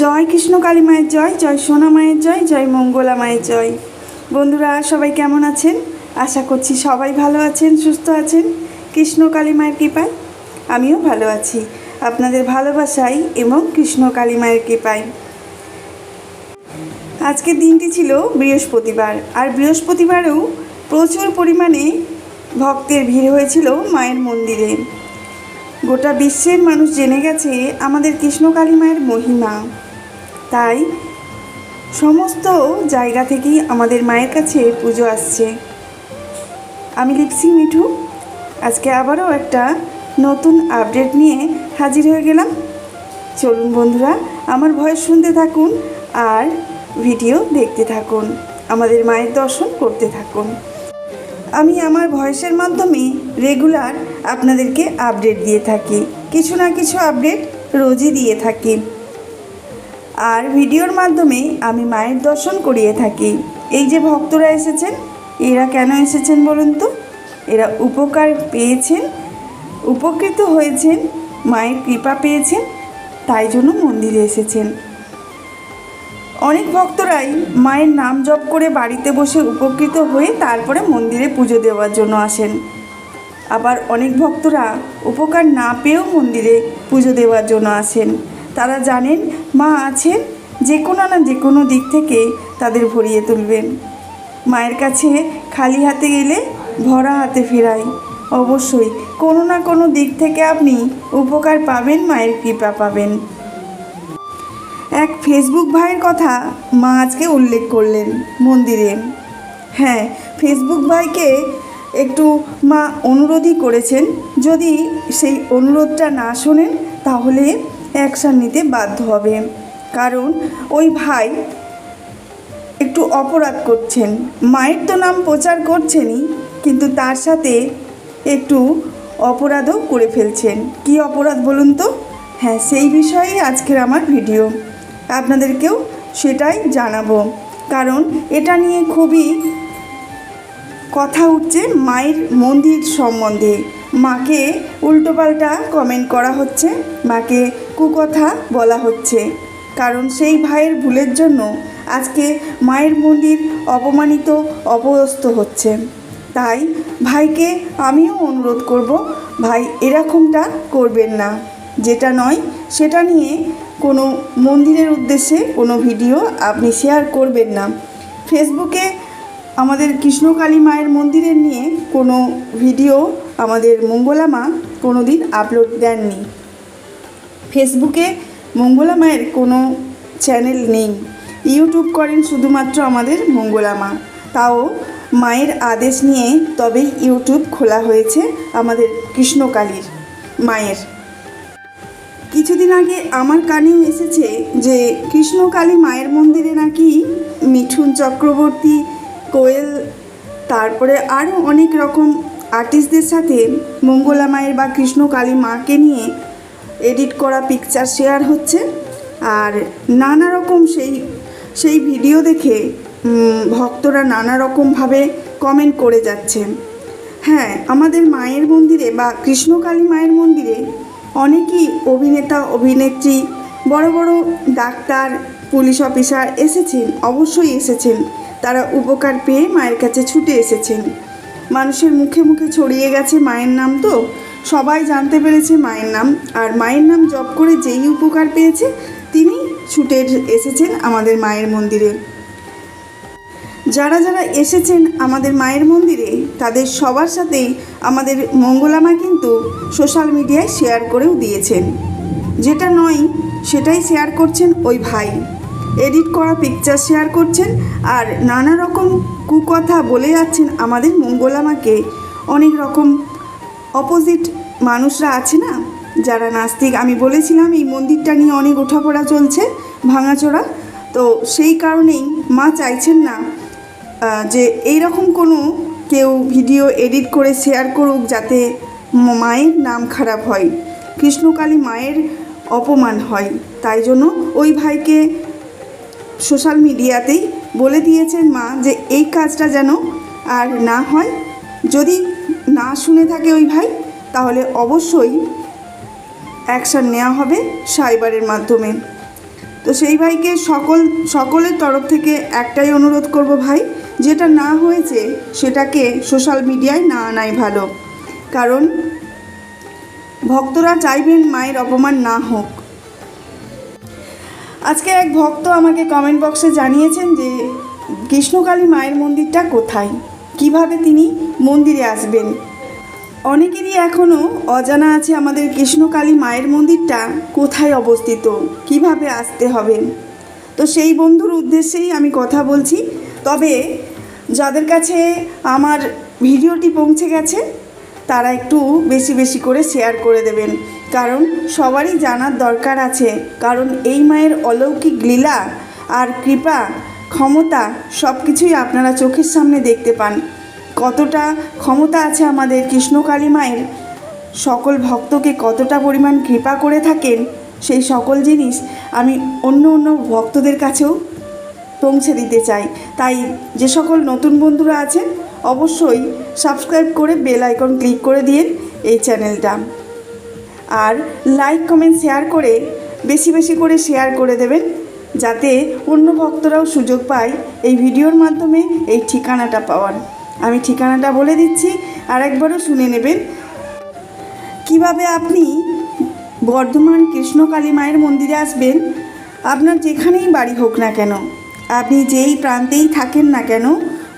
জয় কৃষ্ণ কালী মায়ের জয়, জয় সোনা মায়ের জয়, জয় মঙ্গলা মায়ের জয়। বন্ধুরা সবাই কেমন আছেন? আশা করছি সবাই ভালো আছেন, সুস্থ আছেন। কৃষ্ণ কালী মায়ের কৃপায় আমিও ভালো আছি, আপনাদের ভালোবাসায় এবং কৃষ্ণ কালী মায়ের কৃপায়। আজকের দিনটি ছিল বৃহস্পতিবার, আর বৃহস্পতিবারেও প্রচুর পরিমাণে ভক্তের ভিড় হয়েছিল মায়ের মন্দিরে। গোটা বিশ্বের মানুষ জেনে গেছে আমাদের কৃষ্ণ কালী মায়ের মহিমা, তাই সমস্ত জায়গা থেকেই আমাদের মায়ের কাছে পুজো আসছে। আমি লিপসি মিঠু আজকে আবারও একটা নতুন আপডেট নিয়ে হাজির হয়ে গেলাম। চলুন বন্ধুরা, আমার ভয়েস শুনতে থাকুন আর ভিডিও দেখতে থাকুন, আমাদের মায়ের দর্শন করতে থাকুন। আমি আমার ভয়েসের মাধ্যমে রেগুলার আপনাদেরকে আপডেট দিয়ে থাকি, কিছু না কিছু আপডেট রোজই দিয়ে থাকি, আর ভিডিওর মাধ্যমে আমি মায়ের দর্শন করিয়ে থাকি। এই যে ভক্তরা এসেছেন, এরা কেন এসেছেন বলুন তো? এরা উপকার পেয়েছেন, উপকৃত হয়েছেন, মায়ের কৃপা পেয়েছেন, তাই জন্য মন্দিরে এসেছেন। অনেক ভক্তরাই মায়ের নাম জপ করে বাড়িতে বসে উপকৃত হয়ে তারপরে মন্দিরে পুজো দেওয়ার জন্য আসেন। আবার অনেক ভক্তরা উপকার না পেয়েও মন্দিরে পুজো দেওয়ার জন্য আসেন। তারা জানেন মা আছেন, যে কোনো না যে কোনো দিক থেকে তাদের ভরিয়ে তুলবেন। মায়ের কাছে খালি হাতে গেলে ভরা হাতে ফেরাই। অবশ্যই কোনো না কোনো দিক থেকে আপনি উপকার পাবেন, মায়ের কৃপা পাবেন। এক ফেসবুক ভাইয়ের কথা মা আজকে উল্লেখ করলেন মন্দিরে। হ্যাঁ, ফেসবুক ভাইকে একটু মা অনুরোধই করেছেন, যদি সেই অনুরোধটা না শোনেন তাহলে অ্যাকশান নিতে বাধ্য হবে। কারণ ওই ভাই একটু অপরাধ করছেন, মায়ের তো নাম প্রচার করছেনই, কিন্তু তার সাথে একটু অপরাধও করে ফেলছেন। কি অপরাধ বলুন তো? হ্যাঁ, সেই বিষয়েই আজকের আমার ভিডিও, আপনাদেরকেও সেটাই জানাবো। কারণ এটা নিয়ে খুবই কথা উঠছে মায়ের মন্দির সম্বন্ধে। মাকে উল্টোপাল্টা কমেন্ট করা হচ্ছে, মাকে কুকথা বলা হচ্ছে। কারণ সেই ভাইয়ের ভুলের জন্য আজকে মায়ের মন্দির অপমানিত, অপদস্থ হচ্ছে। তাই ভাইকে আমিও অনুরোধ করব, ভাই এরকমটা করবেন না। যেটা নয় সেটা নিয়ে কোনো মন্দিরের উদ্দেশ্যে কোনো ভিডিও আপনি শেয়ার করবেন না। ফেসবুকে আমাদের কৃষ্ণকালী মায়ের মন্দিরের নিয়ে কোনো ভিডিও আমাদের মঙ্গলা মা কোনো দিন আপলোড দেননি। ফেসবুকে মঙ্গলা মায়ের কোনো চ্যানেল নেই, ইউটিউব করেন শুধুমাত্র আমাদের মঙ্গলা মা, তাও মায়ের আদেশ নিয়ে তবেই ইউটিউব খোলা হয়েছে আমাদের কৃষ্ণকালীর মায়ের। কিছুদিন আগে আমার কানেও এসেছে যে কৃষ্ণকালী মায়ের মন্দিরে নাকি মিঠুন চক্রবর্তী, কোয়েল, তারপরে আরও অনেক রকম আর্টিস্টদের সাথে মঙ্গলা মায়ের বা কৃষ্ণকালী মাকে নিয়ে এডিট করা পিকচার শেয়ার হচ্ছে। আর নানা রকম সেই ভিডিও দেখে ভক্তরা নানা রকমভাবে কমেন্ট করে যাচ্ছে। হ্যাঁ, আমাদের মায়ের মন্দিরে বা কৃষ্ণকালী মায়ের মন্দিরে অনেকই অভিনেতা, অভিনেত্রী, বড় বড় ডাক্তার, পুলিশ অফিসার এসেছেন, অবশ্যই এসেছেন। তারা উপকার পেয়ে মায়ের কাছে ছুটে এসেছেন। মানুষের মুখে মুখে ছড়িয়ে গেছে মায়ের নাম, তো সবাই জানতে পেরেছে মায়ের নাম। আর মায়ের নাম জপ করে যেই উপকার পেয়েছে তিনি ছুটে এসেছেন আমাদের মায়ের মন্দিরে। যারা যারা এসেছেন আমাদের মায়ের মন্দিরে তাদের সবার সাথেই আমাদের মঙ্গলা মা কিন্তু সোশ্যাল মিডিয়ায় শেয়ার করেও দিয়েছেন। যেটা নয় সেটাই শেয়ার করছেন ওই ভাই, এডিট করা পিকচার শেয়ার করছেন আর নানা রকম কুকথা বলে যাচ্ছেন আমাদের মঙ্গলা মাকে। অনেক রকম অপোজিট মানুষরা আছে না, যারা নাস্তিক। আমি বলেছিলাম এই মন্দিরটা নিয়ে অনেক ওঠাপড়া চলছে, ভাঙাচোরা, তো সেই কারণেই মা চাইছেন না যে এই রকম কোনো কেউ ভিডিও এডিট করে শেয়ার করুক যাতে মায়ের নাম খারাপ হয়, কৃষ্ণকালী মায়ের অপমান হয়। তাই জন্য ওই ভাইকে সোশ্যাল মিডিয়াতেই বলে দিয়েছেন মা যে এই কাজটা যেন আর না হয়। যদি না শুনে থাকে ওই ভাই, তাহলে অবশ্যই অ্যাকশান নেওয়া হবে সাইবারের মাধ্যমে। তো সেই ভাইকে সকলের তরফ থেকে একটাই অনুরোধ করব ভাই, যেটা না হয়েছে সেটাকে সোশ্যাল মিডিয়ায় না আনাই ভালো, কারণ ভক্তরা চাইবেন মায়ের অপমান না হোক। আজকে এক ভক্ত আমাকে কমেন্ট বক্সে জানিয়েছেন যে কৃষ্ণকালী মায়ের মন্দিরটা কোথায়, কিভাবে তিনি মন্দিরে আসবেন। অনেকেরই এখনও অজানা আছে আমাদের কৃষ্ণকালী মায়ের মন্দিরটা কোথায় অবস্থিত, কিভাবে আসতে হবে। তো সেই বন্ধুর উদ্দেশ্যেই আমি কথা বলছি। তবে যাদের কাছে আমার ভিডিওটি পৌঁছে গেছে তারা একটু বেশি বেশি করে শেয়ার করে দেবেন, কারণ সবারই জানার দরকার আছে। কারণ এই মায়ের অলৌকিক লীলা আর কৃপা ক্ষমতা সব কিছুই আপনারা চোখের সামনে দেখতে পান। কতটা ক্ষমতা আছে আমাদের কৃষ্ণকালী মায়ের, সকল ভক্তকে কতটা পরিমাণ কৃপা করে থাকেন, সেই সকল জিনিস আমি অন্য ভক্তদের কাছেও পৌঁছে দিতে চাই। তাই যে সকল নতুন বন্ধুরা আছেন অবশ্যই সাবস্ক্রাইব করে বেল আইকন ক্লিক করে দিন এই চ্যানেলটা, আর লাইক কমেন্ট শেয়ার করে বেশি বেশি করে শেয়ার করে দেবেন, যাতে অন্য ভক্তরাও সুযোগ পায় এই ভিডিওর মাধ্যমে এই ঠিকানাটা পাওয়ার। আমি ঠিকানাটা বলে দিচ্ছি, আর একবারও শুনে নেবেন। কিভাবে আপনি বর্ধমান কৃষ্ণকালী মায়ের মন্দিরে আসবেন। আপনার যেখানেই বাড়ি হোক না কেন, আপনি যেই প্রান্তেই থাকেন না কেন,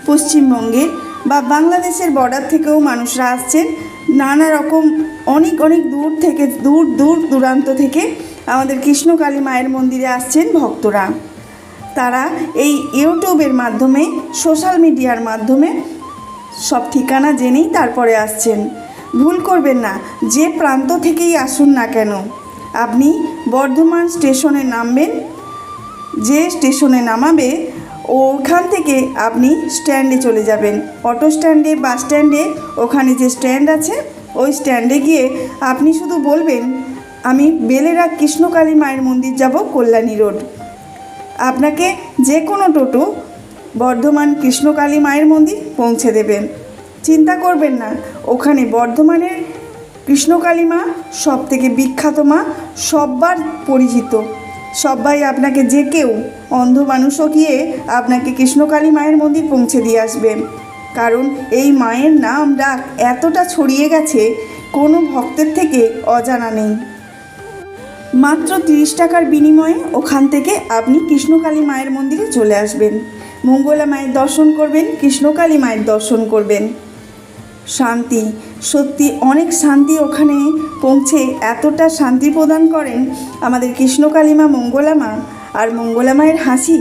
পশ্চিমবঙ্গের বা বাংলাদেশের বর্ডার থেকেও মানুষরা আসছেন, নানা রকম অনেক দূর থেকে দূর দূরান্ত থেকে আমাদের কৃষ্ণকালী মায়ের মন্দিরে আসছেন ভক্তরা। তারা এই ইউটিউবের মাধ্যমে, সোশ্যাল মিডিয়ার মাধ্যমে সব ঠিকানা জেনেই তারপরে আসছেন। ভুল করবেন না, যে প্রান্ত থেকেই আসুন না কেন, আপনি বর্ধমান স্টেশনে নামবেন, যে স্টেশনে নামাবে ওখান থেকে আপনি স্ট্যান্ডে চলে যাবেন, অটো স্ট্যান্ডে, বাস স্ট্যান্ডে, ওখানে যে স্ট্যান্ড আছে ওই স্ট্যান্ডে গিয়ে আপনি শুধু বলবেন আমি বেলেরা কৃষ্ণকালী মায়ের মন্দির যাব, কল্যাণী রোড। আপনাকে যে কোনো টোটো বর্ধমান কৃষ্ণকালী মায়ের মন্দির পৌঁছে দেবেন। চিন্তা করবেন না, ওখানে বর্ধমানের কৃষ্ণকালী মা সব থেকে বিখ্যাত মা, সব্বার পরিচিত। সবাই আপনাকে, যে কেউ অন্ধ মানুষও গিয়ে আপনাকে কৃষ্ণকালী মায়ের মন্দির পৌঁছে দিয়ে আসবে, কারণ এই মায়ের নাম ডাক এতটা ছড়িয়ে গেছে, কোনো ভক্তের থেকে অজানা নেই। মাত্র 30 টাকার বিনিময়ে ওখান থেকে আপনি কৃষ্ণকালী মায়ের মন্দিরে চলে আসবেন, মঙ্গলা মায়ের দর্শন করবেন, কৃষ্ণকালী মায়ের দর্শন করবেন। শান্তি, সত্যি অনেক শান্তি ওখানে পৌঁছে, এতটা শান্তি প্রদান করেন আমাদের কৃষ্ণকালী মা, মঙ্গলা মা। আর মঙ্গলা মায়ের হাসি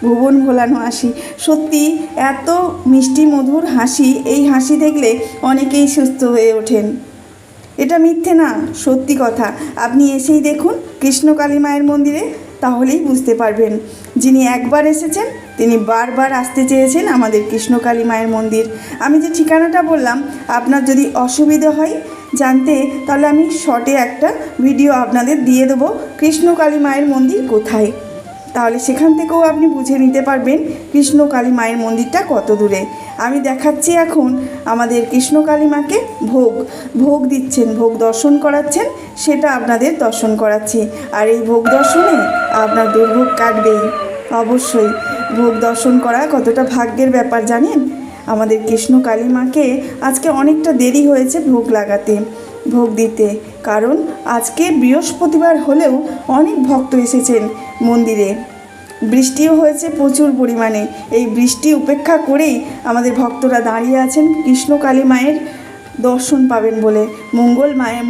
ভুবন ভোলানো হাসি, সত্যি এত মিষ্টি মধুর হাসি, এই হাসি দেখলে অনেকেই সুস্থ হয়ে ওঠেন। এটা মিথ্যে না, সত্যি কথা। আপনি এসেই দেখুন কৃষ্ণকালী মায়ের মন্দিরে, তাহলেই বুঝতে পারবেন। যিনি একবার এসেছেন তিনি বারবার আসতে চেয়েছেন আমাদের কৃষ্ণকালী মায়ের মন্দির। আমি যে ঠিকানাটা বললাম, আপনার যদি অসুবিধা হয় জানতে, তাহলে আমি শর্টে একটা ভিডিও আপনাদের দিয়ে দেবো কৃষ্ণকালী মায়ের মন্দির কোথায়, তাহলে সেখান থেকেও আপনি বুঝে নিতে পারবেন কৃষ্ণকালী মায়ের মন্দিরটা কত দূরে। আমি দেখাচ্ছি এখন আমাদের কৃষ্ণকালী মাকে ভোগ দিচ্ছেন, ভোগ দর্শন করাচ্ছেন, সেটা আপনাদের দর্শন করাচ্ছি। আর এই ভোগ দর্শনে আপনার দুর্ভোগ কাটবেই অবশ্যই। ভোগ দর্শন করা কতটা ভাগ্যের ব্যাপার জানেন। আমাদের কৃষ্ণকালী মাকে আজকে অনেকটা দেরি হয়েছে ভোগ লাগাতে, ভোগ দিতে, কারণ আজকে বৃহস্পতিবার হলেও অনেক ভক্ত এসেছেন মন্দিরে। বৃষ্টিও হয়েছে প্রচুর পরিমাণে, এই বৃষ্টি উপেক্ষা করেই আমাদের ভক্তরা দাঁড়িয়ে আছেন কৃষ্ণকালী মায়ের দর্শন পাবেন বলে,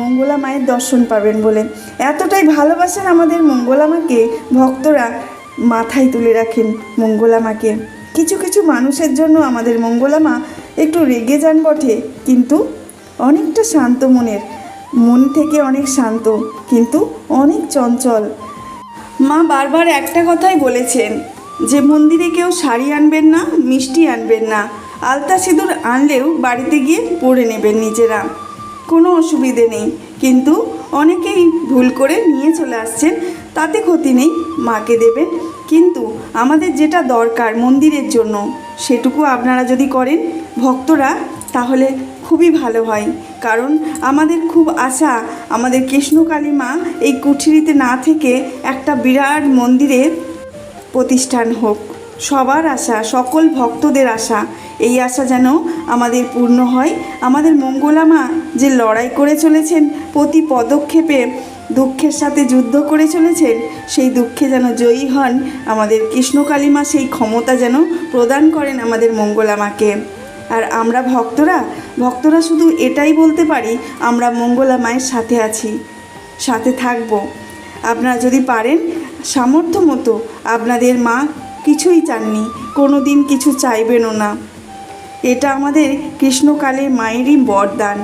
মঙ্গলা মায়ের দর্শন পাবেন বলে। এতটাই ভালোবাসেন আমাদের মঙ্গলা মাকে ভক্তরা, মাথায় তুলে রাখেন মঙ্গলা মাকে। কিছু মানুষের জন্য আমাদের মঙ্গলা মা একটু রেগে যান বটে, কিন্তু অনেকটা শান্ত মনের, মন থেকে অনেক শান্ত, কিন্তু অনেক চঞ্চল। মা বারবার একটা কথাই বলেছেন যে মন্দিরে কেউ শাড়ি আনবেন না, মিষ্টি আনবেন না, আলতা সিঁদুর আনলেও বাড়িতে গিয়ে পরে নেবেন নিজেরা, কোনো অসুবিধে নেই। কিন্তু অনেকেই ভুল করে নিয়ে চলে আসছেন, তাতে ক্ষতি নেই, মাকে দেবেন। কিন্তু আমাদের যেটা দরকার মন্দিরের জন্য, সেটুকু আপনারা যদি করেন, ভক্তরা তাহলে খুবই ভালো হয়। কারণ আমাদের খুব আশা আমাদের কৃষ্ণকালী মা এই কুঠরিতে না থেকে একটা বিরাট মন্দিরের প্রতিষ্ঠান হোক। সবার আশা, সকল ভক্তদের আশা, এই আশা যেন আমাদের পূর্ণ হয়। আমাদের মঙ্গলা মা যে লড়াই করে চলেছেন, প্রতি পদক্ষেপে দুঃখের সাথে যুদ্ধ করে চলেছেন, সেই দুঃখে যেন জয়ী হন আমাদের কৃষ্ণকালী মা, সেই ক্ষমতা যেন প্রদান করেন আমাদের মঙ্গলা মাকে। আর আমরা ভক্তরা শুধু এটাই বলতে পারি, আমরা মঙ্গলা মায়ের সাথে আছি, সাথে থাকব। আপনারা যদি পারেন, সামর্থ্য মতো, আপনাদের মা কিছুই চাননি, কোনো দিন কিছু চাইবেনও না। এটা আমাদের কৃষ্ণকালী মায়েরই বরদান।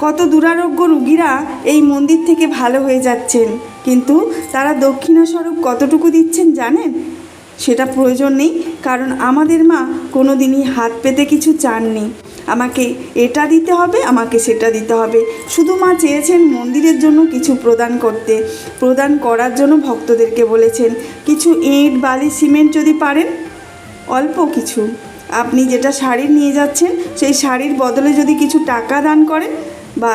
কত দুরারোগ্য রুগীরা এই মন্দির থেকে ভালো হয়ে যাচ্ছেন, কিন্তু তারা দক্ষিণা স্বরূপ কতটুকু দিচ্ছেন জানেন? সেটা প্রয়োজন নেই, কারণ আমাদের মা কোনো দিনই হাত পেতে কিছু চাননি, আমাকে এটা দিতে হবে, আমাকে সেটা দিতে হবে। শুধু মা চেয়েছেন মন্দিরের জন্য কিছু প্রদান করার জন্য ভক্তদেরকে বলেছেন, কিছু ইট বালি সিমেন্ট যদি পারেন, অল্প কিছু, আপনি যেটা শাড়ি নিয়ে যাচ্ছেন সেই শাড়ির বদলে যদি কিছু টাকা দান করেন বা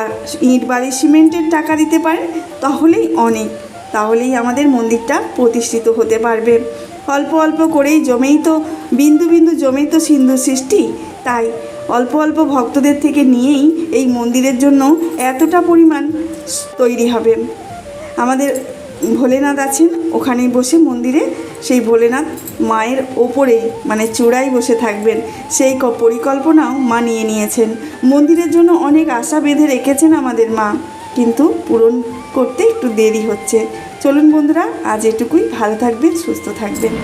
ইট বালি সিমেন্টের টাকা দিতে পারেন, তাহলেই অনেক, তাহলেই আমাদের মন্দিরটা প্রতিষ্ঠিত হতে পারবে। অল্প অল্প করেই বিন্দু বিন্দু জমেই তো সিন্ধু সৃষ্টি। তাই অল্প অল্প ভক্তদের থেকে নিয়েই এই মন্দিরের জন্য এতটা পরিমাণ তৈরি হবে। আমাদের ভোলেনাথ আছেন, ওখানেই বসে মন্দিরে সেই ভোলেনাথ মায়ের ওপরে মানে চূড়ায় বসে থাকবেন, সেই পরিকল্পনাও মা নিয়ে নিয়েছেন। মন্দিরের জন্য অনেক আশা বেঁধে রেখেছেন আমাদের মা, কিন্তু পূরণ করতে একটু দেরি হচ্ছে। চলুন বন্ধুরা, আজ এটুকুই। ভালো থাকবেন, সুস্থ থাকবেন।